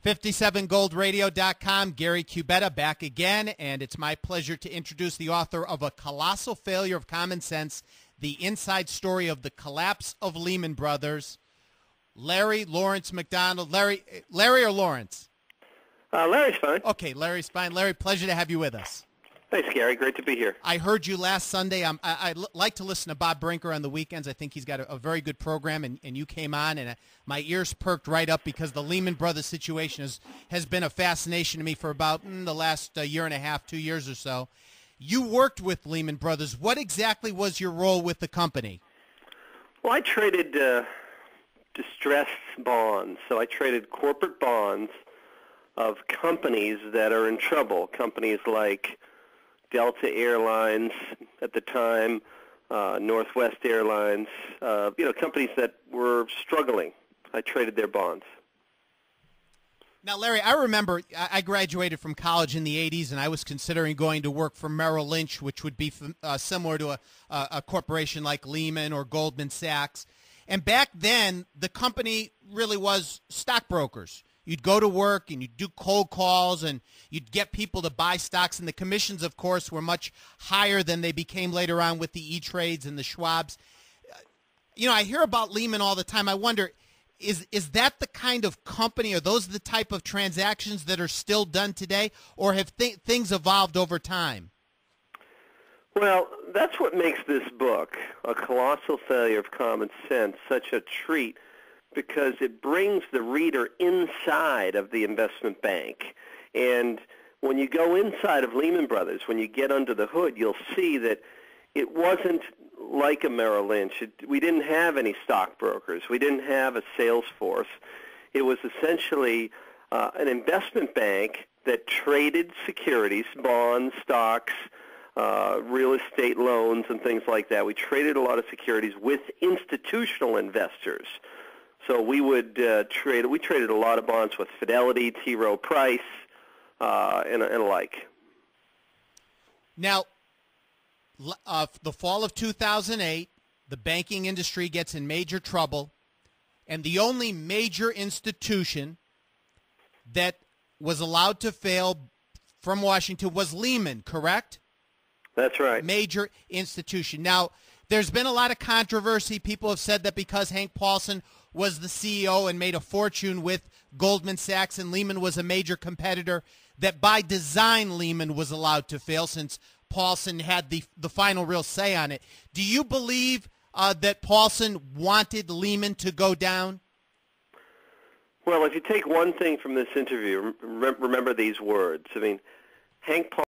57goldradio.com, Gary Cubetta back again, and it's my pleasure to introduce the author of A Colossal Failure of Common Sense, the inside story of the collapse of Lehman Brothers, Larry Lawrence McDonald. Larry or Lawrence? Larry's fine. Okay, Larry's fine. Larry, pleasure to have you with us. Thanks, Gary. Great to be here. I heard you last Sunday. I like to listen to Bob Brinker on the weekends. I think he's got a very good program, and you came on, and my ears perked right up because the Lehman Brothers situation has been a fascination to me for about the last year and a half, 2 years or so. You worked with Lehman Brothers. What exactly was your role with the company? Well, I traded distressed bonds. So I traded corporate bonds of companies that are in trouble, companies like Delta Airlines at the time, Northwest Airlines, companies that were struggling. I traded their bonds. Now, Larry, I remember I graduated from college in the 80s, and I was considering going to work for Merrill Lynch, which would be similar to a corporation like Lehman or Goldman Sachs. And back then, the company really was stockbrokers. You'd go to work and you'd do cold calls and you'd get people to buy stocks. And the commissions, of course, were much higher than they became later on with the E-Trades and the Schwabs. I hear about Lehman all the time. I wonder, is that the kind of company, are those the type of transactions that are still done today, or have things evolved over time? Well, that's what makes this book, A Colossal Failure of Common Sense, such a treat, because it brings the reader inside of the investment bank. And when you go inside of Lehman Brothers, when you get under the hood, you'll see that it wasn't like a Merrill Lynch. We didn't have any stockbrokers. We didn't have a sales force. It was essentially an investment bank that traded securities, bonds, stocks, real estate loans, and things like that. We traded a lot of securities with institutional investors. So we would trade. We traded a lot of bonds with Fidelity, T. Rowe Price, and alike. Now, the fall of 2008, the banking industry gets in major trouble, and the only major institution that was allowed to fail from Washington was Lehman, correct? That's right. Major institution. Now, there's been a lot of controversy. People have said that because Hank Paulson was the CEO and made a fortune with Goldman Sachs and Lehman was a major competitor, that by design Lehman was allowed to fail since Paulson had the final real say on it. Do you believe that Paulson wanted Lehman to go down? Well, if you take one thing from this interview, remember these words. I mean, Hank